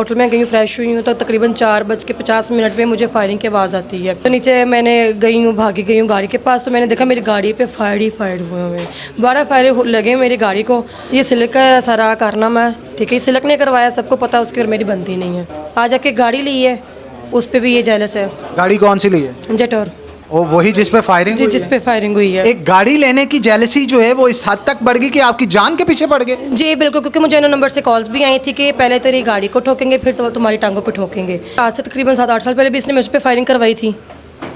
Hotel में गई हूँ, फ्रेश हुई हूँ तो तकरीबन 4:50 पे मुझे फायरिंग की आवाज़ आती है। तो नीचे मैंने गई हूँ, भागी गई हूँ गाड़ी के पास, तो मैंने देखा मेरी गाड़ी पे फायर हुए हुए हैं। 12 फायर लगे मेरी गाड़ी को। ये सिलक का सारा कारनामा है, ठीक है। सिलक ने करवाया, सबको पता है, उसकी और मेरी बनती नहीं है। आज आके गाड़ी ली है, उस पर भी ये जेलस है। गाड़ी कौन सी ली है? जेटोर। ओ, वही जिस पे फायरिंग जी, हुई जिस है? पे फायरिंग हुई है। एक गाड़ी लेने की जेलसी जो है वो इस हद तक बढ़ गई कि आपकी जान के पीछे पड़ गए। जी बिल्कुल, क्योंकि मुझे नंबर से कॉल्स भी आई थी कि पहले तेरी गाड़ी को ठोकेंगे, फिर तो तुम्हारी टांगों पे ठोकेंगे। आज से तकरीबन 7-8 साल पहले भी इसने मुझ पर फायरिंग करवाई थी।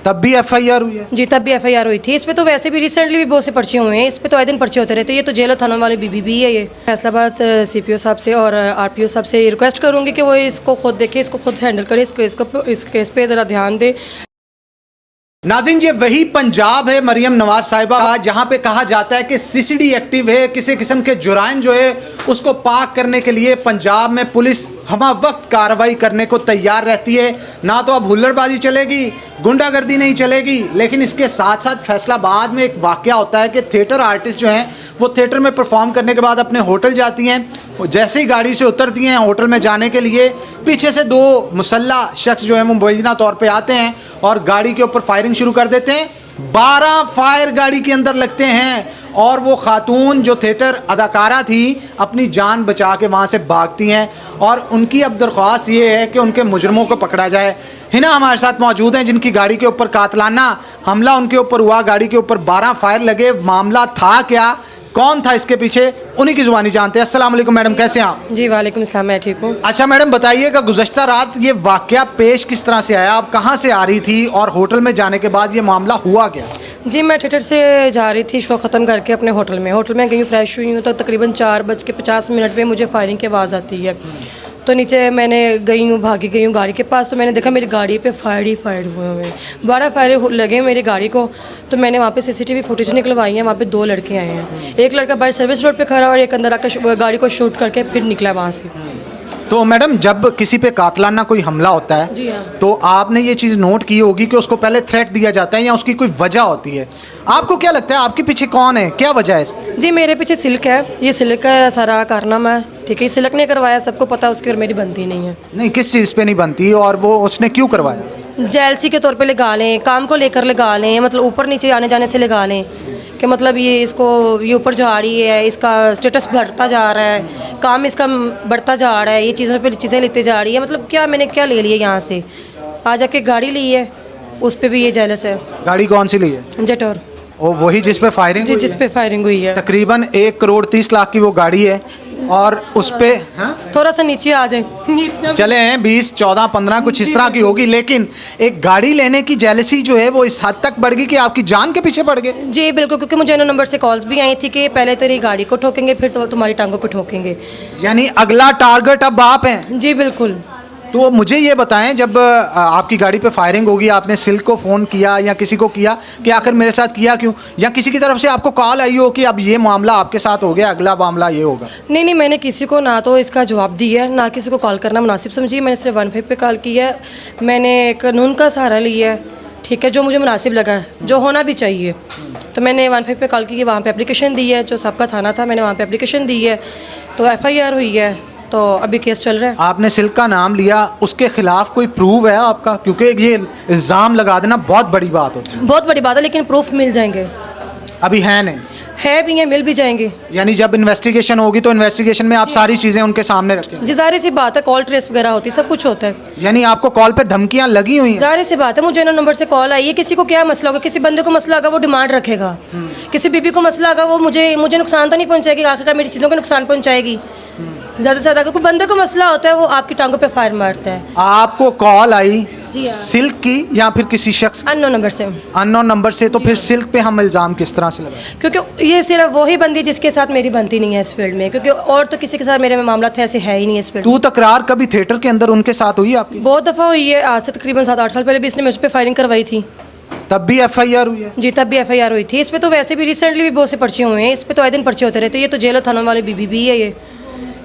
तब भी एफआईआर हुई है? जी, तब भी एफआईआर हुई थी। इस पे तो वैसे भी रिसेंटली भी बहुत से पर्चे हुए हैं। इस पे तो आए दिन पर्चे होते रहते हैं। ये तो जेल और थानों वाले बीबी है। ये फैसलाबाद सीपीओ साहब से और आरपीओ साहब से रिक्वेस्ट करूँगी कि वो इसको खुद देखें, इसको खुद हैंडल करें, इस केस पे ज़रा ध्यान दें। नाज़रीन, ये वही पंजाब है मरियम नवाज साहिबा का जहां पे कहा जाता है कि सीसीडी एक्टिव है। किसी किस्म के जुराइम जो है उसको पाक करने के लिए पंजाब में पुलिस हमा वक्त कार्रवाई करने को तैयार रहती है। ना तो अब हुल्लड़बाजी चलेगी, गुंडागर्दी नहीं चलेगी। लेकिन इसके साथ साथ फैसलाबाद में एक वाकया होता है कि थिएटर आर्टिस्ट जो हैं वो थिएटर में परफॉर्म करने के बाद अपने होटल जाती हैं। जैसे ही गाड़ी से उतरती हैं होटल में जाने के लिए, पीछे से 2 मुसल्ला शख्स जो है वो मुबैना तौर पे आते हैं और गाड़ी के ऊपर फायरिंग शुरू कर देते हैं। 12 फायर गाड़ी के अंदर लगते हैं और वो खातून जो थिएटर अदाकारा थी अपनी जान बचा के वहाँ से भागती हैं। और उनकी अब दरख्वास्त ये है कि उनके मुजरमों को पकड़ा जाए। हिना हमारे साथ मौजूद हैं जिनकी गाड़ी के ऊपर कातलाना हमला उनके ऊपर हुआ, गाड़ी के ऊपर 12 फायर लगे। मामला था क्या, कौन था इसके पीछे, उन्हीं की जुबानी जानते हैं। अस्सलाम वालेकुम मैडम, कैसे हैं आप? जी वालेकुम अस्सलाम, मैं ठीक हूँ। अच्छा मैडम, बताइएगा गुज़श्ता रात ये वाकया पेश किस तरह से आया? आप कहाँ से आ रही थी और होटल में जाने के बाद ये मामला हुआ क्या? जी, मैं थिएटर से जा रही थी शो ख़त्म करके अपने होटल में गई हूँ, फ्रेश हुई हूँ तो तकरीबन 4:50 पे मुझे फायरिंग की आवाज़ आती है। तो नीचे मैंने गई हूँ, भागी गई हूँ गाड़ी के पास, तो मैंने देखा मेरी गाड़ी पे फायर हुए हुए हैं। 12 फायर लगे मेरी गाड़ी को। तो मैंने वहाँ पे सीसीटीवी फुटेज निकलवाई है। वहाँ पे 2 लड़के आए हैं, एक लड़का बाहर सर्विस रोड पे खड़ा और एक अंदर आकर गाड़ी को शूट करके फिर निकला वहाँ से। तो मैडम, जब किसी पे कातलाना कोई हमला होता है जी हाँ। तो आपने ये चीज़ नोट की होगी कि उसको पहले थ्रेट दिया जाता है या उसकी कोई वजह होती है। आपको क्या लगता है आपके पीछे कौन है, क्या वजह है? जी, मेरे पीछे सिल्क है। ये सिल्क का सारा कारनामा है, ठीक है। सिल्क ने करवाया, सबको पता है, उसकी और मेरी बनती नहीं है। नहीं, किस चीज़ पे नहीं बनती और वो उसने क्यों करवाया? जेलसी के तौर पे लगा लें, काम को लेकर लगा लें, मतलब ऊपर नीचे आने जाने से लगा लें कि मतलब ये ऊपर जा रही है, इसका स्टेटस बढ़ता जा रहा है, काम इसका बढ़ता जा रहा है, ये चीज़ें लेते जा रही है। मतलब क्या मैंने क्या ले लिया यहाँ से? आज आके गाड़ी ली है, उस पर भी ये जेलस है। गाड़ी कौन सी ली है? जेटोर। ओ, वही जिस पे फायरिंग? जी, जिस पे फायरिंग हुई है। तकरीबन 1,30,00,000 की वो गाड़ी है और उस पे थोड़ा सा नीचे आ जाए चले हैं 20, 14, 15 कुछ इस तरह की होगी। लेकिन एक गाड़ी लेने की जेलसी जो है वो इस हद तक बढ़ गई कि आपकी जान के पीछे पड़ गए। जी बिल्कुल, क्योंकि मुझे नंबर से कॉल्स भी आई थी कि पहले तेरी गाड़ी को ठोकेंगे, फिर तो तुम्हारी टांगों पे ठोकेंगे। यानी अगला टारगेट अब आप हैं? जी बिल्कुल। तो मुझे ये बताएं, जब आपकी गाड़ी पे फायरिंग होगी, आपने सिल्क को फ़ोन किया या किसी को किया कि आखिर मेरे साथ किया क्यों? या किसी की तरफ से आपको कॉल आई हो कि अब ये मामला आपके साथ हो गया, अगला मामला ये होगा? नहीं, मैंने किसी को ना तो इसका जवाब दिया है, ना किसी को कॉल करना मुनासिब समझी। मैंने सिर्फ 15 पे कॉल की है। मैंने कानून का सहारा लिया है, ठीक है, जो मुझे मुनासिब लगा, जो होना भी चाहिए। तो मैंने 15 पे कॉल की, वहाँ पे एप्लीकेशन दी है, जो सबका थाना था मैंने वहाँ पे एप्लीकेशन दी है, तो एफआईआर हुई है, तो अभी केस चल रहा है। आपने सिल्क का नाम लिया, उसके खिलाफ कोई प्रूफ है आपका? क्योंकि ये इल्ज़ाम लगा देना बहुत बड़ी बात होती है। बहुत बड़ी बात है, लेकिन प्रूफ मिल जाएंगे। अभी है नहीं? है भी है, मिल भी जाएंगे। यानी जब इन्वेस्टिगेशन होगी तो इन्वेस्टिगेशन में आप सारी चीज़ें उनके सामने रखें? जी, जाहिर सी बात है, कॉल ट्रेस वगैरह होती है, सब कुछ होता है। यानी आपको कॉल पे धमकियां लगी हुई हैं? जाहिर सी बात है, मुझे नंबर से कॉल आई है। किसी को क्या मसला होगा, किसी बंदे को मसला होगा वो डिमांड रखेगा, किसी बीबी को मसला होगा वो मुझे नुकसान तो नहीं पहुंचाएगी, आखिरकार मेरी चीज़ों को नुकसान पहुंचाएगी। ज़्यादा से ज़्यादा कोई बंदे को मसला होता है वो आपकी टांगों पे फायर मारता है। आपको कॉल आई जी हाँ। सिल्क की या फिर किसी शख्स? अननोन नंबर से। अननोन नंबर से। तो फिर सिल्क पे हम इल्ज़ाम किस तरह से लगाएं? क्योंकि ये सिर्फ वही बंदी जिसके साथ मेरी बनती नहीं है इस फील्ड में, क्योंकि और तो किसी के साथ मेरे में मामला था ऐसे है ही नहीं इस फील्ड में। तू तकरार कभी थिएटर के अंदर उनके साथ हुई आपकी? बहुत दफ़ा हुई है। आज से तकरीबन 7-8 साल पहले भी इसने मुझ पर फायरिंग करवाई थी। तब भी एफआईआर हुई है? जी, तब भी एफआईआर हुई थी। इस पे तो वैसे भी रिसेंटली भी बहुत से पर्चे हुए हैं। इस पे तो आए दिन पर्चे होते रहते हैं। ये तो जेल और थानों वाले बीबी है।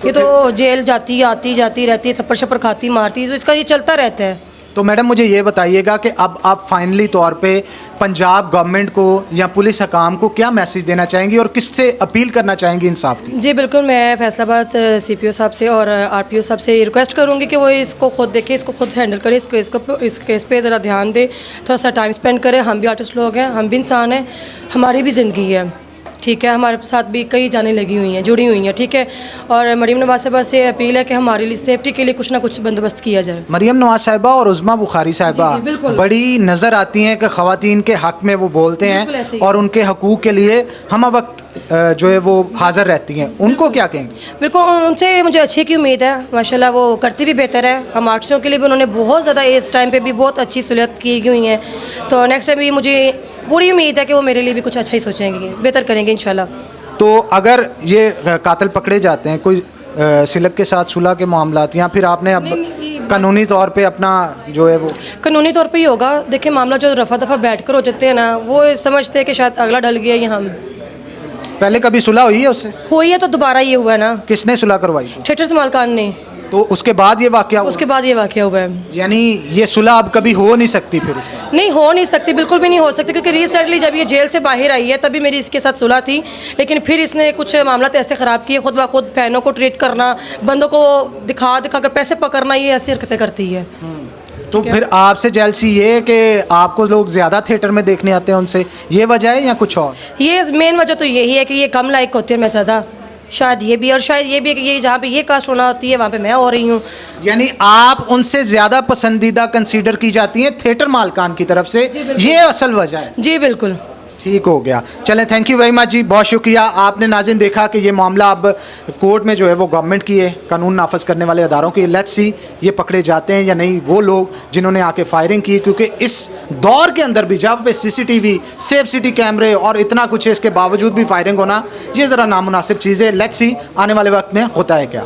ये तो जेल जाती रहती है, थप्पड़ शप्पड़ खाती मारती है, तो इसका ये चलता रहता है। तो मैडम मुझे ये बताइएगा कि अब आप फाइनली तौर पे पंजाब गवर्नमेंट को या पुलिस हकाम को क्या मैसेज देना चाहेंगी और किससे अपील करना चाहेंगी इंसाफ की? जी बिल्कुल, मैं फैसलाबाद सीपीओ साहब से और आरपीओ साहब से रिक्वेस्ट करूँगी कि वो इसको खुद देखें, इसको खुद हैंडल करें, इस केस पे ज़रा ध्यान दें, थोड़ा सा टाइम स्पेंड करें। हम भी आर्टिस्ट लोग हैं, हम भी इंसान हैं, हमारी भी ज़िंदगी है, ठीक है। हमारे साथ भी कई जानें लगी हुई हैं, जुड़ी हुई हैं, ठीक है। और मरीम नवाज साहिबा से अपील है कि हमारे लिए सेफ्टी के लिए कुछ ना कुछ बंदोबस्त किया जाए। मरीम नवाज साहिबा और उज़्मा बुखारी साहिबा जी, बिल्कुल। बड़ी नज़र आती हैं कि ख़वातीन के हक़ में वो बोलते बिल्कुल ऐसे हैं ही। और उनके हकूक़ के लिए हम वक्त जो है वो हाज़िर रहती हैं, उनको क्या कहेंगे? बिल्कुल, उनसे मुझे अच्छे की उम्मीद है, माशाल्लाह वो करती भी बेहतर है। हम आर्टिस्टों के लिए भी उन्होंने बहुत ज़्यादा इस टाइम पे भी बहुत अच्छी सहूलियत की हुई हैं, तो नेक्स्ट टाइम भी मुझे पूरी उम्मीद है कि वो मेरे लिए भी कुछ अच्छा ही सोचेंगे, बेहतर करेंगे इंशाल्लाह। तो अगर ये कातिल पकड़े जाते हैं, कोई सिलक के साथ सुलह के मामलात, या फिर आपने अब कानूनी तौर पे अपना जो है वो कानूनी तौर पे ही होगा। देखिए, मामला जो रफा दफ़ा बैठ कर हो जाते हैं ना, वो समझते हैं कि शायद अगला डल गया या हम पहले कभी सुलह हुई है उससे? हुई है, तो दोबारा ये हुआ है ना, किसने सुलह करवाई? थिएटर मालकान ने। तो उसके बाद ये वाक़या हुआ? उसके बाद ये वाक़या हुआ है। यानी ये सुलह अब कभी हो नहीं सकती फिर उसका? नहीं, हो नहीं सकती, बिल्कुल भी नहीं हो सकती, क्योंकि रिसेंटली जब ये जेल से बाहर आई है तभी मेरी इसके साथ सुलह थी, लेकिन फिर इसने कुछ मामला ऐसे ख़राब किए, खुद ब खुद फैनों को ट्रीट करना, बंदों को दिखा दिखा कर पैसे पकड़ना, ये ऐसी हरकतें करती है। तो फिर आपसे जेलसी ये है कि आपको लोग ज़्यादा थिएटर में देखने आते हैं उनसे, ये वजह है या कुछ और? ये मेन वजह तो यही है कि ये कम लाइक होती है मैं ज़्यादा, शायद ये भी, और शायद ये भी है कि ये जहाँ पे ये कास्ट होना होती है वहाँ पे मैं हो रही हूँ। यानी आप उनसे ज़्यादा पसंदीदा कंसीडर की जाती हैं थिएटर मालकान की तरफ से, ये असल वजह है? जी बिल्कुल। ठीक हो गया, चलें, थैंक यू वेरी मच जी, बहुत शुक्रिया। आपने नाज़रीन देखा कि ये मामला अब कोर्ट में जो है वो गवर्नमेंट की है, कानून नाफज करने वाले अदारों की। लेट्स सी ये पकड़े जाते हैं या नहीं वो लोग जिन्होंने आके फायरिंग की, क्योंकि इस दौर के अंदर भी जहाँ पे सीसीटीवी, सेफ सिटी कैमरे और इतना कुछ है, इसके बावजूद भी फायरिंग होना ये ज़रा नामुनासिब चीज़ है। लेट्स सी आने वाले वक्त में होता है क्या।